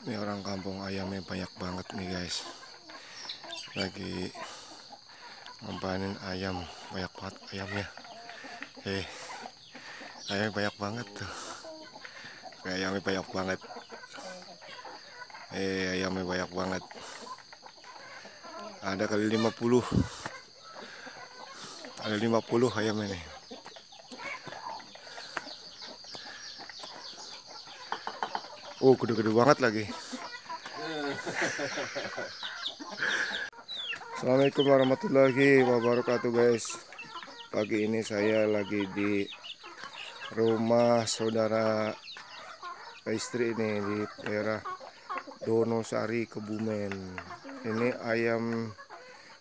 Ini orang kampung ayamnya banyak banget nih guys. Lagi ngempanin ayam, banyak banget ayamnya. Ayamnya banyak banget tuh. Ayamnya banyak banget. Ayamnya banyak banget. Ada kali 50. Ada 50 ayamnya nih. Oh, gede-gede banget lagi. Assalamualaikum warahmatullahi wabarakatuh guys. Pagi ini saya lagi di rumah saudara istri ini di daerah Donosari, Kebumen. Ini ayam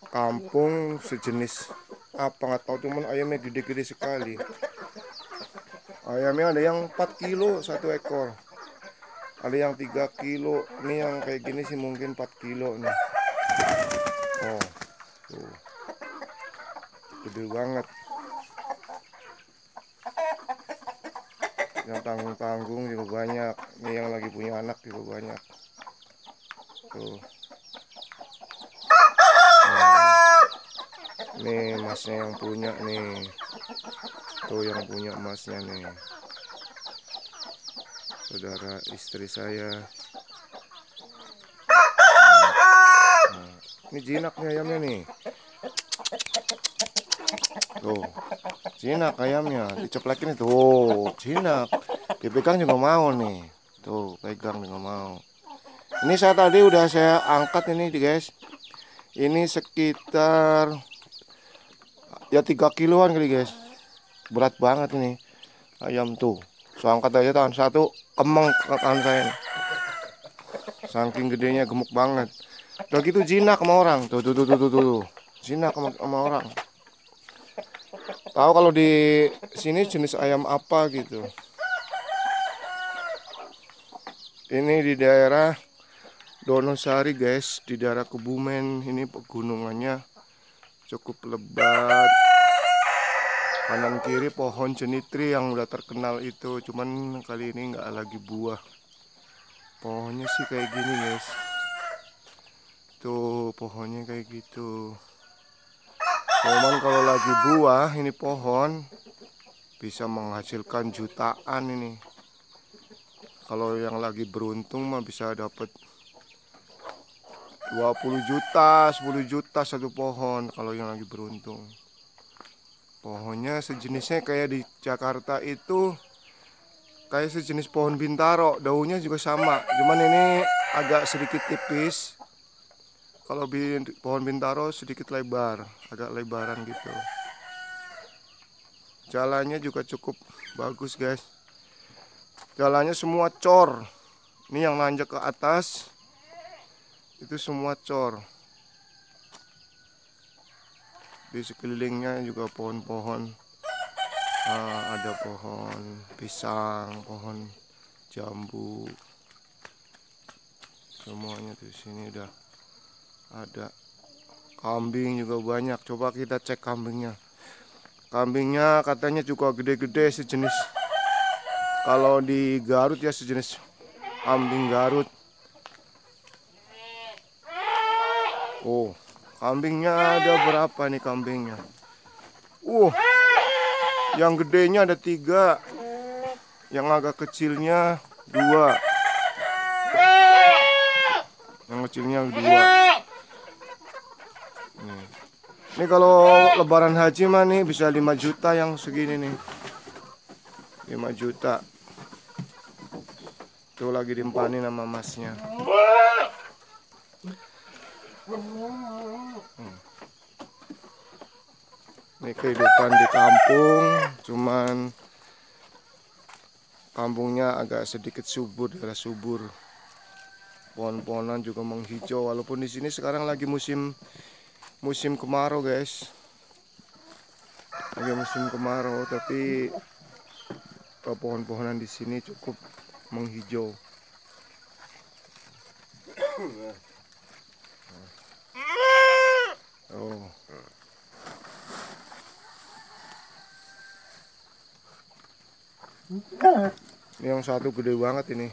kampung sejenis apa nggak tahu, cuman ayamnya gede-gede sekali. Ayamnya ada yang 4 kilo satu ekor, ada yang 3 kilo. Ini yang kayak gini sih mungkin 4 kilo nih. Oh tuh, gede banget. Yang tanggung-tanggung juga banyak. Ini yang lagi punya anak juga banyak tuh. Nih masnya yang punya nih, tuh yang punya emasnya nih, saudara istri saya. Ini jinak nih ayamnya nih. Tuh, jinak ayamnya, diceplekin itu. Oh, jinak. Dipegang juga mau nih. Tuh, pegang juga mau. Ini saya tadi udah saya angkat ini guys. Ini sekitar ya 3 kiloan kali guys. Berat banget ini ayam tuh. Saya angkat aja tangan satu, kemeng ke tangan saya nih. Saking gedenya, gemuk banget. Udah gitu jinak sama orang. Tuh. Jinak sama orang. Tahu kalau di sini jenis ayam apa gitu. Ini di daerah Donosari guys, di daerah Kebumen. Ini pegunungannya cukup lebat. Kanan kiri pohon cenitri yang udah terkenal itu, cuman kali ini nggak lagi buah. Pohonnya sih kayak gini guys. Tuh pohonnya kayak gitu. Cuman kalau lagi buah ini pohon bisa menghasilkan jutaan ini. Kalau yang lagi beruntung mah bisa dapat 20 juta, 10 juta satu pohon kalau yang lagi beruntung. Pohonnya sejenisnya kayak di Jakarta itu, kayak sejenis pohon bintaro, daunnya juga sama. Cuman ini agak sedikit tipis. Kalau pohon bintaro sedikit lebar, agak lebaran gitu. Jalannya juga cukup bagus guys. Jalannya semua cor. Ini yang nanjak ke atas itu semua cor. Di sekelilingnya juga pohon-pohon. Ada pohon pisang, pohon jambu. Semuanya di sini udah ada. Kambing juga banyak. Coba kita cek kambingnya. Kambingnya katanya juga gede-gede sejenis. Kalau di Garut ya sejenis kambing Garut. Oh, kambingnya ada berapa nih kambingnya? Yang gedenya ada 3, yang agak kecilnya 2, yang kecilnya 2. Ini kalau lebaran haji mah nih bisa 5 juta yang segini nih. 5 juta. Tuh lagi dimpanin sama masnya. Ini kehidupan di kampung, cuman kampungnya agak sedikit subur, daerah subur. Pohon-pohonan juga menghijau, walaupun di sini sekarang lagi musim kemarau guys. Lagi musim kemarau, tapi pohon-pohonan di sini cukup menghijau. Oh. Ini yang satu gede banget ini.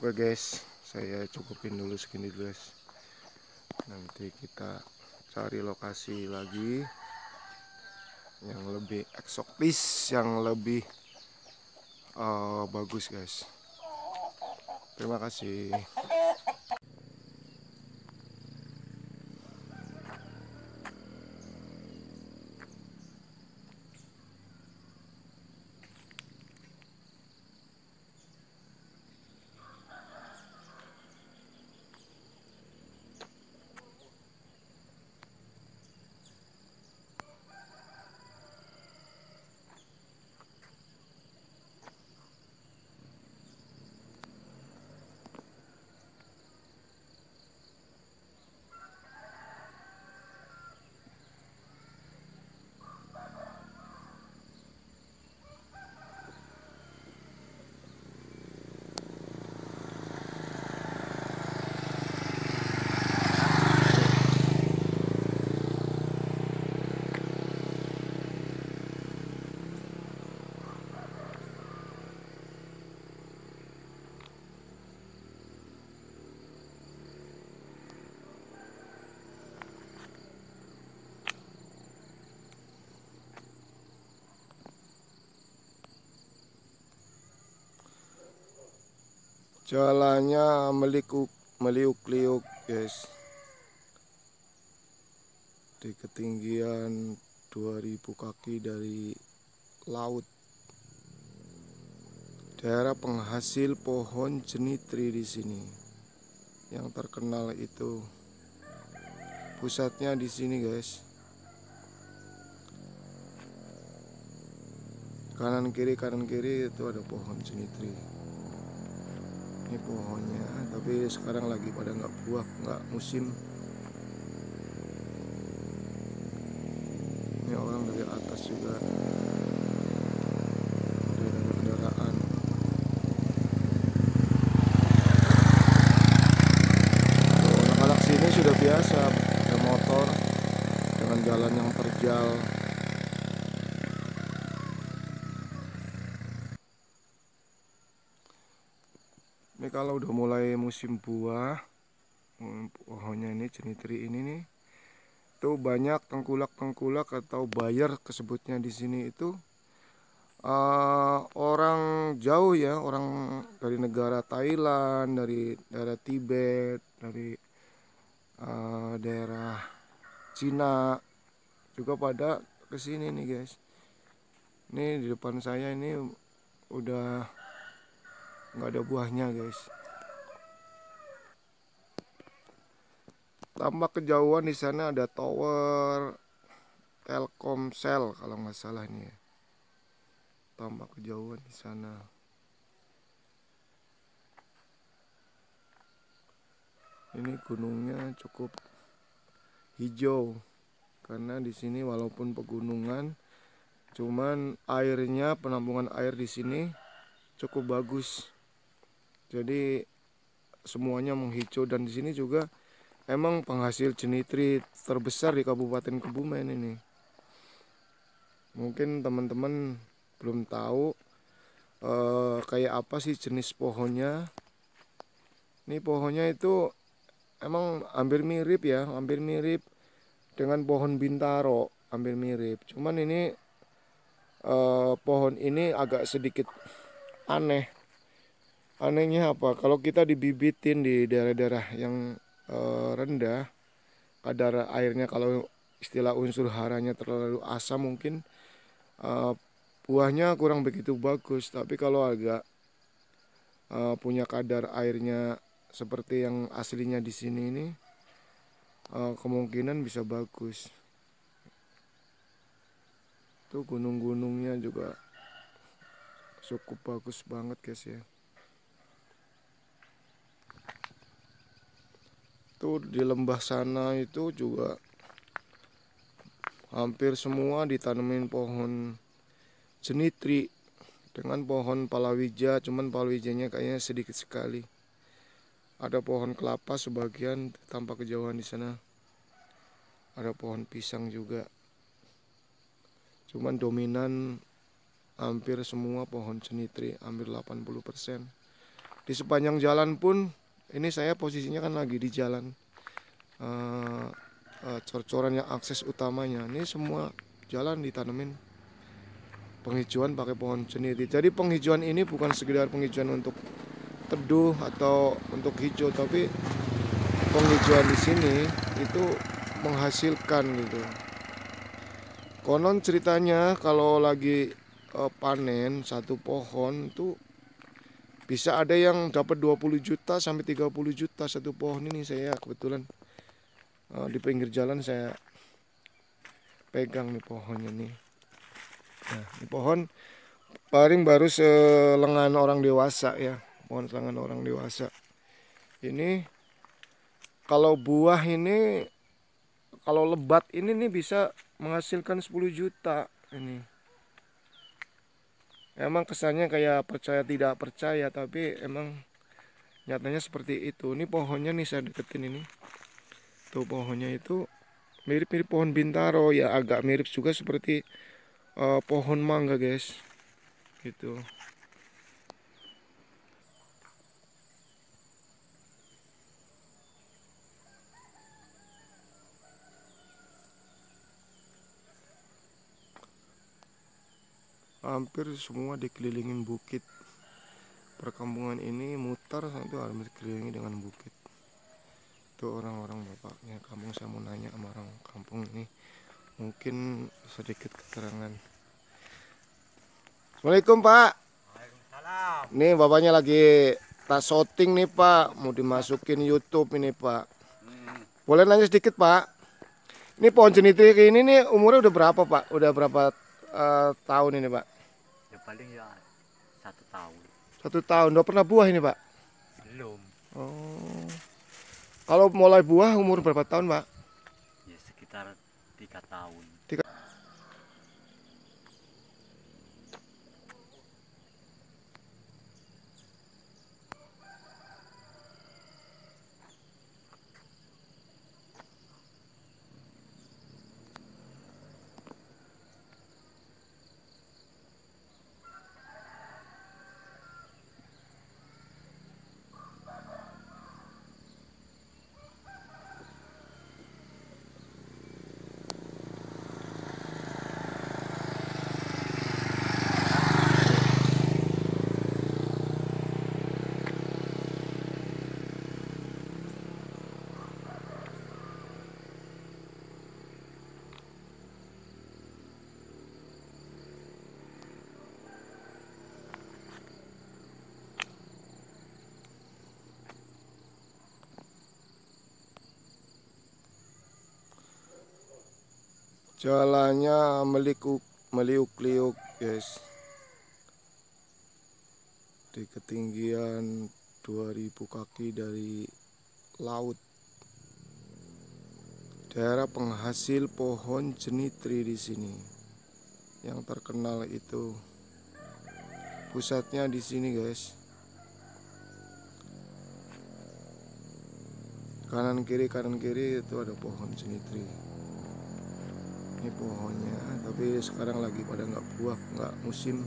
Oke guys, saya cukupin dulu segini dulu guys. Nanti kita cari lokasi lagi yang lebih eksotis, yang lebih bagus guys. Terima kasih. Jalannya meliuk-liuk guys, di ketinggian 2000 kaki dari laut. Daerah penghasil pohon jenitri di sini. Yang terkenal itu pusatnya di sini guys. Kanan kiri itu ada pohon jenitri. Ini pohonnya, tapi sekarang lagi pada nggak buah, nggak musim. Ini orang dari atas juga, dari kendaraan. Anak-anak sini sudah biasa pakai motor dengan jalan yang terjal. Ini kalau udah mulai musim buah, pohonnya ini jenitri ini nih, tuh banyak tengkulak-tengkulak atau buyer kesebutnya di sini itu orang jauh ya, orang dari negara Thailand, dari daerah Tibet, dari daerah Cina juga pada kesini nih guys. Ini di depan saya ini udah nggak ada buahnya guys. Tampak kejauhan di sana ada tower Telkomsel kalau nggak salah nih ya. Tampak kejauhan di sana. Ini gunungnya cukup hijau karena di sini walaupun pegunungan, cuman airnya, penampungan air di sini cukup bagus. Jadi semuanya menghijau, dan di sini juga emang penghasil jenitri terbesar di Kabupaten Kebumen ini. Mungkin teman-teman belum tahu kayak apa sih jenis pohonnya. Ini pohonnya itu emang hampir mirip ya, hampir mirip dengan pohon bintaro, hampir mirip. Cuman ini pohon ini agak sedikit aneh. Anehnya apa? Kalau kita dibibitin di daerah-daerah yang rendah, kadar airnya, kalau istilah unsur haranya terlalu asam, mungkin buahnya kurang begitu bagus. Tapi kalau agak punya kadar airnya seperti yang aslinya di sini ini, kemungkinan bisa bagus. Tuh gunung-gunungnya juga cukup bagus banget guys ya. Tuh di lembah sana itu juga hampir semua ditanemin pohon jenitri dengan pohon palawija, cuman palawijanya kayaknya sedikit sekali. Ada pohon kelapa sebagian tampak kejauhan di sana. Ada pohon pisang juga. Cuman dominan hampir semua pohon jenitri, hampir 80%. Di sepanjang jalan pun, ini saya posisinya kan lagi di jalan cor-coran yang akses utamanya. Ini semua jalan ditanemin penghijauan pakai pohon ceniti. Jadi penghijauan ini bukan sekedar penghijauan untuk teduh atau untuk hijau, tapi penghijauan di sini itu menghasilkan gitu. Konon ceritanya kalau lagi panen satu pohon tuh bisa ada yang dapat 20 juta sampai 30 juta satu pohon ini. Saya kebetulan di pinggir jalan saya pegang nih pohonnya nih. Nah, ini pohon paling baru selengan orang dewasa ya. Pohon selengan orang dewasa. Ini kalau buah ini, kalau lebat ini nih bisa menghasilkan 10 juta ini. Emang kesannya kayak percaya tidak percaya, tapi emang nyatanya seperti itu. Ini pohonnya nih saya deketin ini. Tuh pohonnya itu mirip-mirip pohon bintaro ya, agak mirip juga seperti pohon mangga guys. Gitu. Hampir semua dikelilingin bukit. Perkampungan ini mutar itu harus dikelilingi dengan bukit. Itu orang-orang bapaknya kampung. Saya mau nanya sama orang kampung ini, mungkin sedikit keterangan. Assalamualaikum Pak. Waalaikumsalam. Nih bapaknya lagi tak syuting nih Pak, mau dimasukin YouTube ini Pak. Boleh nanya sedikit Pak? Ini pohon ceniti ini nih umurnya udah berapa Pak? Udah berapa tahun ini Pak? Ya paling ya 1 tahun. 1 tahun. Udah pernah buah ini Pak? Belum. Oh. Kalau mulai buah umur berapa tahun Pak? Ya sekitar 3 tahun. Jalannya meliuk-liuk guys. Di ketinggian 2000 kaki dari laut. Daerah penghasil pohon jenitri di sini. Yang terkenal itu pusatnya di sini guys. Kanan kiri itu ada pohon jenitri. Ini pohonnya, tapi sekarang lagi pada nggak buah, nggak musim.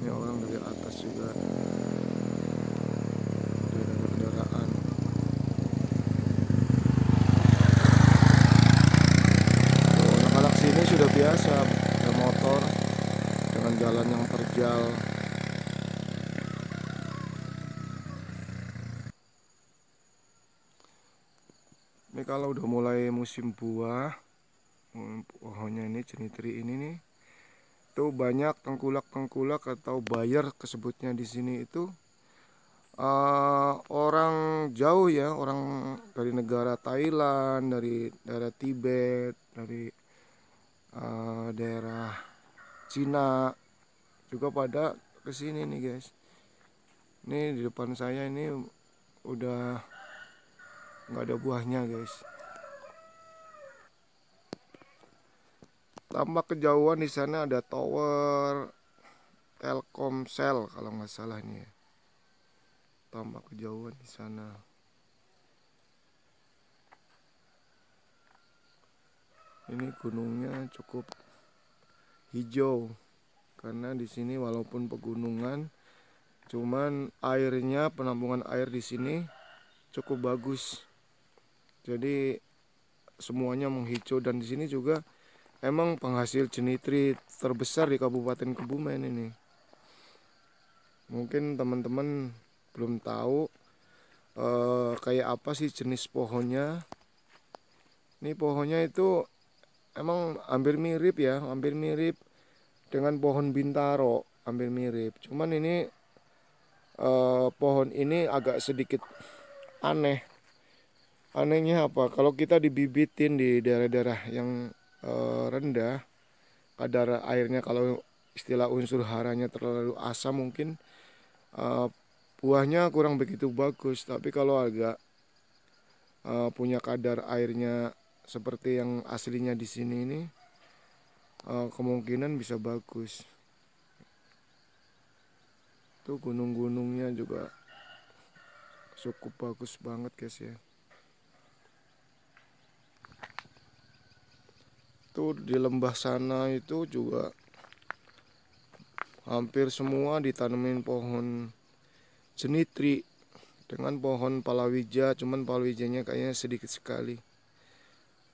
Ini orang dari atas juga. Ada kendaraan. Anak-anak sini sudah biasa ada motor dengan jalan yang terjal. Ini kalau udah mulai musim buah, pohonnya ini jenitri ini nih, tuh banyak tengkulak-tengkulak atau buyer kesebutnya di sini itu orang jauh ya, orang dari negara Thailand, dari daerah Tibet, dari daerah Cina juga pada kesini nih guys. Ini di depan saya ini udah nggak ada buahnya guys. Tambah kejauhan di sana ada tower Telkomsel kalau nggak salah nih ya. Tambah kejauhan di sana. Ini gunungnya cukup hijau. karena di sini walaupun pegunungan, cuman airnya, penampungan air di sini cukup bagus. Jadi semuanya menghijau, dan di sini juga emang penghasil jenitri terbesar di Kabupaten Kebumen ini. Mungkin teman-teman belum tahu kayak apa sih jenis pohonnya. Ini pohonnya itu emang hampir mirip ya, hampir mirip dengan pohon bintaro, hampir mirip. Cuman ini pohon ini agak sedikit aneh. Anehnya apa? Kalau kita dibibitin di daerah-daerah yang rendah, kadar airnya, kalau istilah unsur haranya terlalu asam, mungkin buahnya kurang begitu bagus. Tapi kalau agak punya kadar airnya seperti yang aslinya di sini ini, kemungkinan bisa bagus. Tuh gunung-gunungnya juga cukup bagus banget guys ya. Tuh di lembah sana itu juga hampir semua ditanemin pohon jenitri dengan pohon palawija, cuman palawijanya kayaknya sedikit sekali.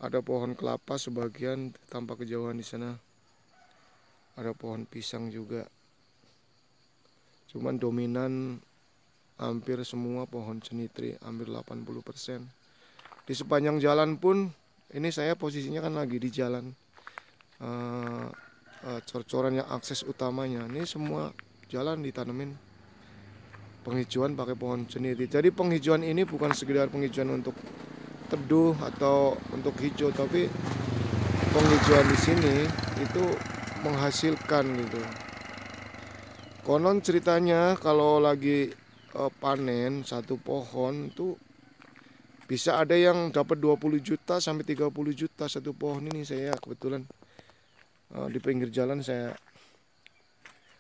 Ada pohon kelapa sebagian tampak kejauhan di sana. Ada pohon pisang juga. Cuman dominan hampir semua pohon jenitri, hampir 80%. Di sepanjang jalan pun, ini saya posisinya kan lagi di jalan cor-coran yang akses utamanya. Ini semua jalan ditanemin penghijauan pakai pohon jenitri. Jadi penghijauan ini bukan sekedar penghijauan untuk teduh atau untuk hijau, tapi penghijauan di sini itu menghasilkan gitu. Konon ceritanya kalau lagi panen satu pohon tuh bisa ada yang dapat 20 juta sampai 30 juta satu pohon ini. Saya kebetulan di pinggir jalan saya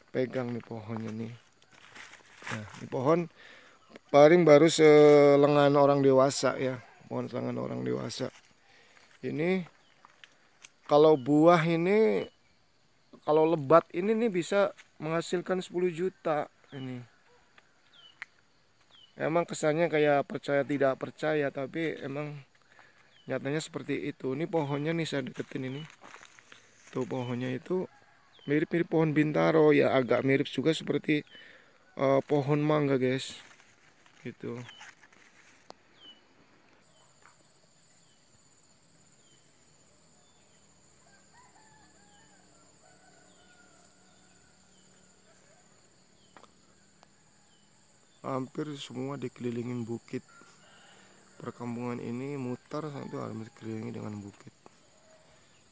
pegang nih pohonnya nih. Nah, ini pohon paling baru selengan orang dewasa ya, pohon selengan orang dewasa. Ini kalau buah ini, kalau lebat ini nih bisa menghasilkan 10 juta ini. Emang kesannya kayak percaya tidak percaya, tapi emang nyatanya seperti itu. Ini pohonnya nih saya deketin ini. Tuh pohonnya itu mirip-mirip pohon bintaro ya, agak mirip juga seperti pohon mangga guys. Gitu. Hampir semua dikelilingin bukit. Perkampungan ini mutar itu harus dikelilingi dengan bukit.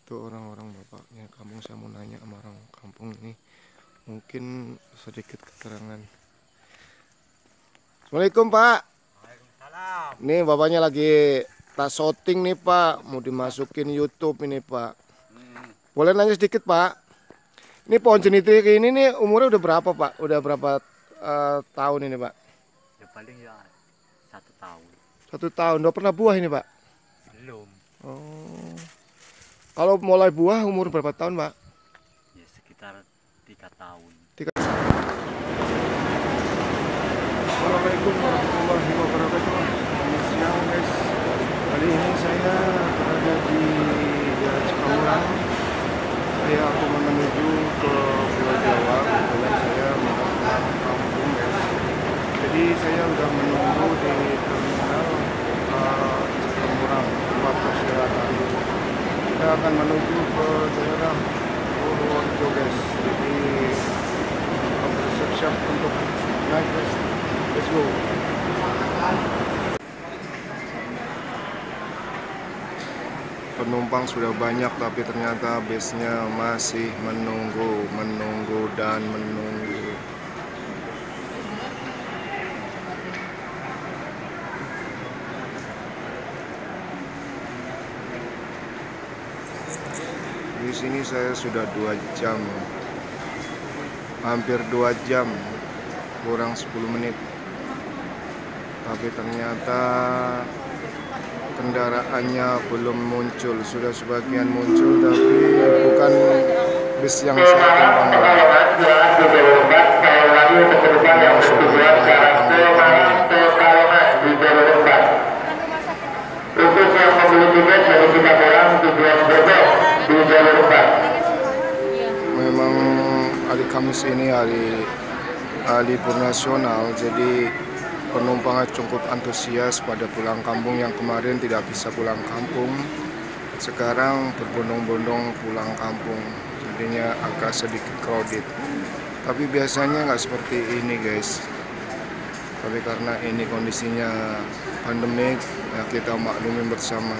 Itu orang-orang bapaknya kampung. Saya mau nanya sama orang kampung ini, mungkin sedikit keterangan. Assalamualaikum Pak. Waalaikumsalam. Nih bapaknya lagi tak syuting nih Pak, mau dimasukin YouTube ini Pak. Boleh nanya sedikit Pak? Ini pohon jenitri ini nih umurnya udah berapa Pak? Udah berapa tahun ini Pak? Ya paling ya 1 tahun. 1 tahun. Udah pernah buah ini Pak? Belum. Oh. Kalau mulai buah umur berapa tahun Pak? Ya sekitar 3 tahun. Assalamualaikum warahmatullahi wabarakatuh. Selamat siang guys. Kali ini saya berada di daerah Cikamurang. Saya akan menuju ke Pulau Jawa. Kebetulan saya mau pulang kampung guys. Jadi saya udah menunggu di terminal Cikamurang tempat persiratan. Kita akan menuju ke daerah Purworejo guys. Jadi bersiap-siap untuk naik guys. Let's go. Penumpang sudah banyak, tapi ternyata busnya masih menunggu dan menunggu. Di sini saya sudah 2 jam, hampir 2 jam, kurang 10 menit. Tapi ternyata kendaraannya belum muncul. Sudah sebagian muncul, tapi bukan bus yang saya tumpangi. Kamis ini hari libur nasional, jadi penumpang cukup antusias pada pulang kampung. Yang kemarin tidak bisa pulang kampung, sekarang berbondong-bondong pulang kampung, jadinya agak sedikit crowded. Tapi biasanya nggak seperti ini guys, tapi karena ini kondisinya pandemik, ya kita maklumin bersama.